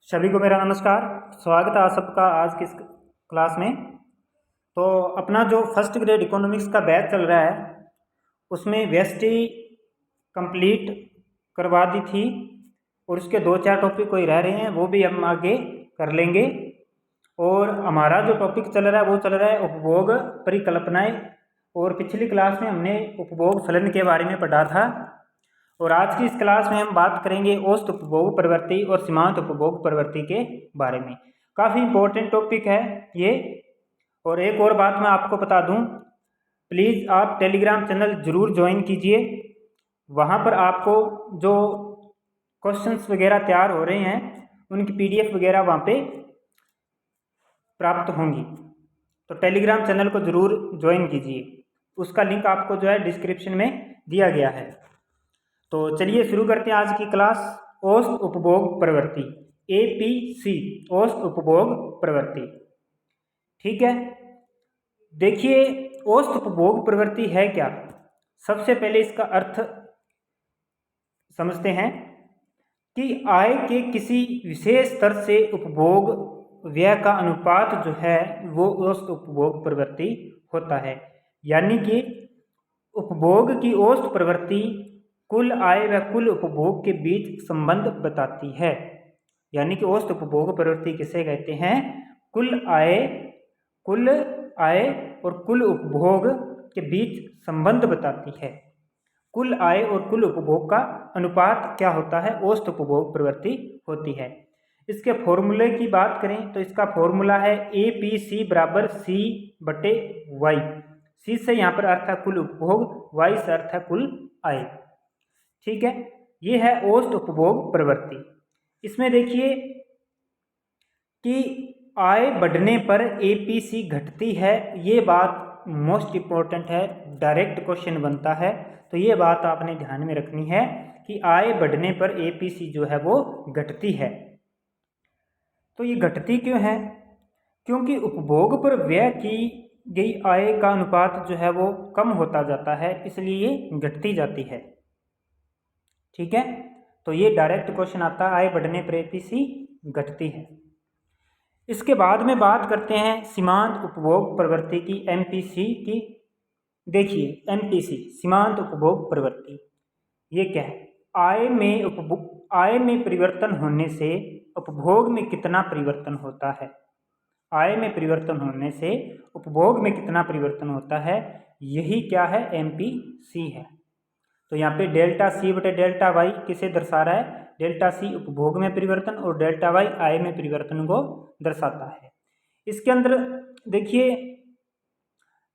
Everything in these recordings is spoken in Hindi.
सभी को मेरा नमस्कार। स्वागत है आप सबका आज की इस क्लास में। तो अपना जो फर्स्ट ग्रेड इकोनॉमिक्स का बैच चल रहा है उसमें व्यष्टि कंप्लीट करवा दी थी और उसके 2-4 टॉपिक कोई रह रहे हैं, वो भी हम आगे कर लेंगे। और हमारा जो टॉपिक चल रहा है वो चल रहा है उपभोग परिकल्पनाएं। और पिछली क्लास में हमने उपभोग फलन के बारे में पढ़ा था और आज की इस क्लास में हम बात करेंगे औसत उपभोग प्रवृत्ति और सीमांत उपभोग प्रवृत्ति के बारे में। काफ़ी इम्पोर्टेंट टॉपिक है ये। और एक और बात मैं आपको बता दूं, प्लीज़ आप टेलीग्राम चैनल ज़रूर ज्वाइन कीजिए। वहाँ पर आपको जो क्वेश्चंस वगैरह तैयार हो रहे हैं उनकी PDF वगैरह वहाँ पे प्राप्त होंगी। तो टेलीग्राम चैनल को ज़रूर ज्वाइन कीजिए, उसका लिंक आपको जो है डिस्क्रिप्शन में दिया गया है। तो चलिए शुरू करते हैं आज की क्लास। औसत उपभोग प्रवृत्ति, APC, औसत उपभोग प्रवृत्ति। ठीक है, देखिए औसत उपभोग प्रवृत्ति है क्या। सबसे पहले इसका अर्थ समझते हैं कि आय के किसी विशेष स्तर से उपभोग व्यय का अनुपात जो है वो औसत उपभोग प्रवृत्ति होता है। यानी कि उपभोग की औसत प्रवृत्ति कुल आय व कुल उपभोग के बीच संबंध बताती है। यानी कि औसत उपभोग प्रवृत्ति किसे कहते हैं? कुल आय और कुल उपभोग के बीच संबंध बताती है। कुल आय और कुल उपभोग का अनुपात क्या होता है? औसत उपभोग प्रवृत्ति होती है। इसके फॉर्मूले की बात करें तो इसका फॉर्मूला है APC बराबर C/Y। C से यहाँ पर अर्थ है कुल उपभोग, Y से अर्थ है कुल आय। ठीक है, ये है औसत उपभोग प्रवृत्ति। इसमें देखिए कि आय बढ़ने पर APC घटती है, ये बात मोस्ट इम्पोर्टेंट है, डायरेक्ट क्वेश्चन बनता है। तो ये बात आपने ध्यान में रखनी है कि आय बढ़ने पर APC जो है वो घटती है। तो ये घटती क्यों है? क्योंकि उपभोग पर व्यय की गई आय का अनुपात जो है वो कम होता जाता है, इसलिए ये घटती जाती है। ठीक है, तो ये डायरेक्ट क्वेश्चन आता है, आय बढ़ने पर APC घटती है। इसके बाद में बात करते हैं सीमांत उपभोग प्रवृत्ति की, MPC की। देखिए MPC सीमांत उपभोग प्रवृत्ति ये क्या है? आय में परिवर्तन होने से उपभोग में कितना परिवर्तन होता है? आय में परिवर्तन होने से उपभोग में कितना परिवर्तन होता है, यही क्या है? MPC है। तो यहाँ पे डेल्टा C बटे डेल्टा Y किसे दर्शा रहा है? डेल्टा C उपभोग में परिवर्तन और डेल्टा Y आय में परिवर्तन को दर्शाता है। इसके अंदर देखिए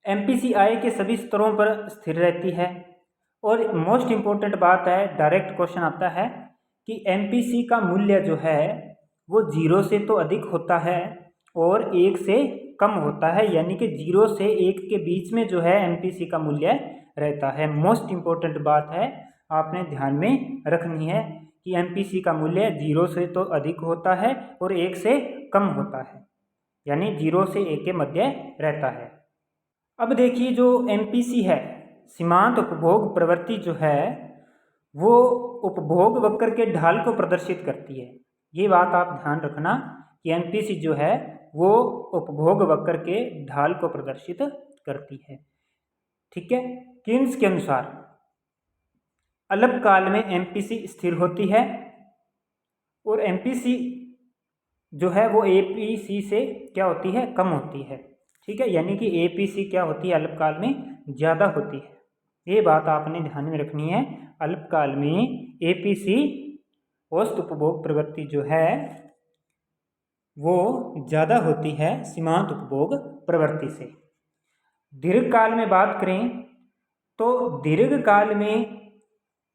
MPC आय के सभी स्तरों पर स्थिर रहती है। और मोस्ट इम्पोर्टेंट बात है, डायरेक्ट क्वेश्चन आता है कि MPC का मूल्य जो है वो 0 से तो अधिक होता है और 1 से कम होता है। यानी कि 0 से 1 के बीच में जो है MPC का मूल्य रहता है। मोस्ट इम्पोर्टेंट बात है, आपने ध्यान में रखनी है कि MPC का मूल्य 0 से तो अधिक होता है और 1 से कम होता है, यानी 0 से 1 के मध्य रहता है। अब देखिए जो MPC है, सीमांत उपभोग प्रवृत्ति जो है वो उपभोग वक्र के ढाल को प्रदर्शित करती है। ये बात आप ध्यान रखना कि MPC जो है वो उपभोग वक्र के ढाल को प्रदर्शित करती है। ठीक है, कीन्स के अनुसार अल्पकाल में MPC स्थिर होती है और MPC जो है वो APC से क्या होती है? कम होती है। ठीक है, यानी कि APC क्या होती है? अल्पकाल में ज़्यादा होती है। ये बात आपने ध्यान में रखनी है, अल्पकाल में APC औसत उपभोग प्रवृत्ति जो है वो ज़्यादा होती है सीमांत उपभोग प्रवृत्ति से। दीर्घकाल में बात करें तो दीर्घकाल में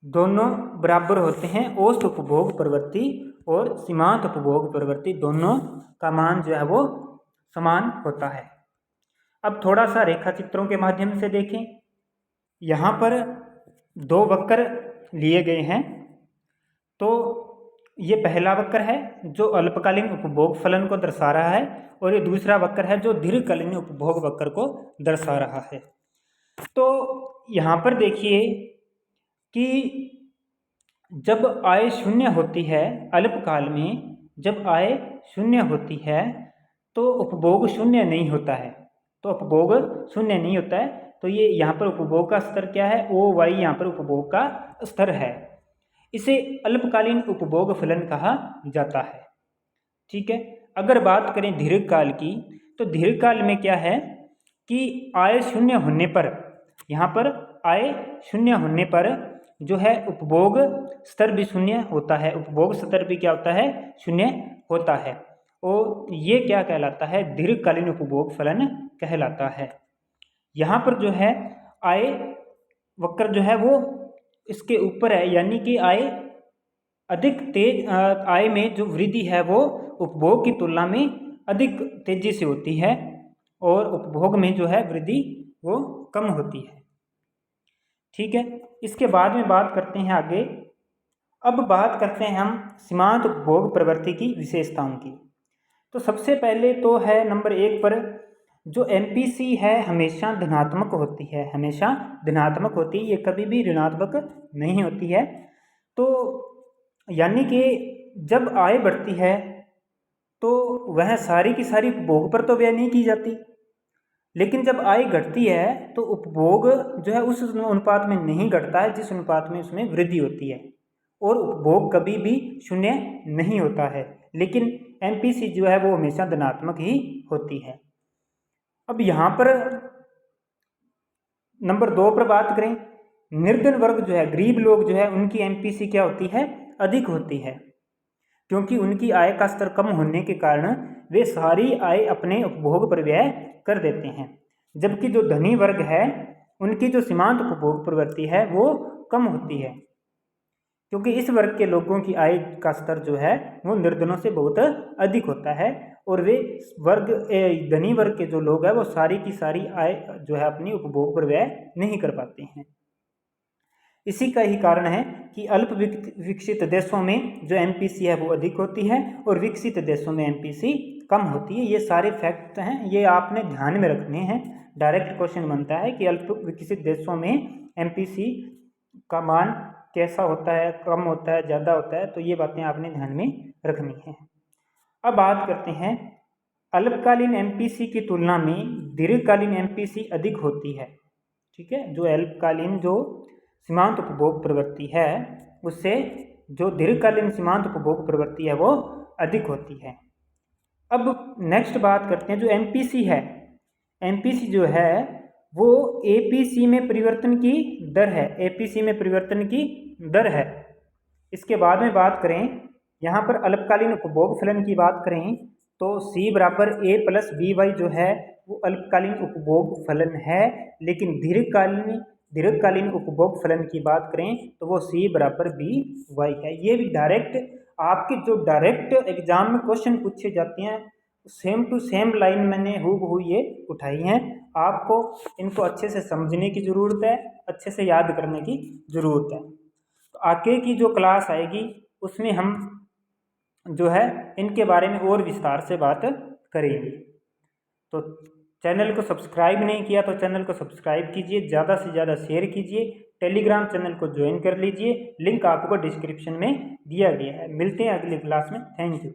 दोनों बराबर होते हैं, औसत उपभोग प्रवृत्ति और सीमांत उपभोग प्रवृत्ति दोनों का मान जो है वो समान होता है। अब थोड़ा सा रेखा चित्रों के माध्यम से देखें। यहाँ पर 2 वक्र लिए गए हैं। तो ये पहला वक्र है जो अल्पकालीन उपभोग फलन को दर्शा रहा है और ये दूसरा वक्र है जो दीर्घकालीन उपभोग वक्र को दर्शा रहा है। तो यहाँ पर देखिए कि जब आय शून्य होती है अल्पकाल में जब आय शून्य होती है तो उपभोग शून्य नहीं होता है, तो उपभोग शून्य नहीं होता है। तो ये यहाँ पर उपभोग का स्तर क्या है, ओ वाई यहाँ पर उपभोग का स्तर है। इसे अल्पकालीन उपभोग फलन कहा जाता है। ठीक है। अगर बात करें दीर्घकाल की, तो दीर्घकाल में क्या है कि आय शून्य होने पर, यहाँ पर आय शून्य होने पर जो है उपभोग स्तर भी शून्य होता है, उपभोग स्तर भी क्या होता है, शून्य होता है। और ये क्या कहलाता है, दीर्घकालीन उपभोग फलन कहलाता है। यहाँ पर जो है आय वक्र जो है वो इसके ऊपर है, यानी कि आय अधिक तेज, आय में जो वृद्धि है वो उपभोग की तुलना में अधिक तेजी से होती है और उपभोग में जो है वृद्धि वो कम होती है। ठीक है। इसके बाद में बात करते हैं आगे। अब बात करते हैं हम सीमांत उपभोग प्रवृत्ति की विशेषताओं की। तो सबसे पहले तो है नंबर 1 पर जो एमपीसी है हमेशा धनात्मक होती है, हमेशा धनात्मक होती है, ये कभी भी ऋणात्मक नहीं होती है। तो यानी कि जब आय बढ़ती है तो वह सारी की सारी उपभोग पर तो व्यय नहीं की जाती, लेकिन जब आय घटती है तो उपभोग जो है उस अनुपात में नहीं घटता है जिस अनुपात में उसमें वृद्धि होती है, और उपभोग कभी भी शून्य नहीं होता है, लेकिन एमपीसी जो है वो हमेशा धनात्मक ही होती है। अब यहाँ पर नंबर 2 पर बात करें, निर्धन वर्ग जो है, गरीब लोग जो है, उनकी एमपीसी क्या होती है, अधिक होती है, क्योंकि उनकी आय का स्तर कम होने के कारण वे सारी आय अपने उपभोग पर व्यय कर देते हैं। जबकि जो धनी वर्ग है उनकी जो सीमांत उपभोग प्रवृत्ति है वो कम होती है, क्योंकि इस वर्ग के लोगों की आय का स्तर जो है वो निर्धनों से बहुत अधिक होता है, और वे वर्ग धनी वर्ग के जो लोग हैं वो सारी की सारी आय जो है अपनी उपभोग पर व्यय नहीं कर पाते हैं। इसी का ही कारण है कि अल्प विकसित देशों में जो एमपीसी है वो अधिक होती है और विकसित देशों में एमपीसी कम होती है। ये सारे फैक्ट हैं, ये आपने ध्यान में रखने हैं। डायरेक्ट क्वेश्चन बनता है कि अल्प विकसित देशों में एमपीसी का मान कैसा होता है, कम होता है, ज़्यादा होता है, तो ये बातें आपने ध्यान में रखनी है। अब बात करते हैं अल्पकालीन एमपीसी की तुलना में दीर्घकालीन एमपीसी अधिक होती है। ठीक है। जो अल्पकालीन जो सीमांत उपभोग प्रवृत्ति है उससे जो दीर्घकालीन सीमांत उपभोग प्रवृत्ति है वो अधिक होती है। अब नेक्स्ट बात करते हैं जो एमपीसी है, एमपीसी जो है वो एपीसी में परिवर्तन की दर है, एपीसी में परिवर्तन की दर है। इसके बाद में बात करें यहाँ पर अल्पकालीन उपभोग फलन की बात करें तो C बराबर A प्लस BY जो है वो अल्पकालीन उपभोग फलन है, लेकिन दीर्घकालीन उपभोग फलन की बात करें तो वो C बराबर BY है। ये भी डायरेक्ट आपके जो डायरेक्ट एग्जाम में क्वेश्चन पूछे जाते हैं सेम टू सेम लाइन मैंने हूबहू ये उठाई हैं। आपको इनको अच्छे से समझने की ज़रूरत है, अच्छे से याद करने की ज़रूरत है। तो आगे की जो क्लास आएगी उसमें हम जो है इनके बारे में और विस्तार से बात करेंगे। तो चैनल को सब्सक्राइब नहीं किया तो चैनल को सब्सक्राइब कीजिए, ज़्यादा से ज़्यादा शेयर कीजिए, टेलीग्राम चैनल को ज्वाइन कर लीजिए, लिंक आपको डिस्क्रिप्शन में दिया गया है। मिलते हैं अगली क्लास में। Thank you.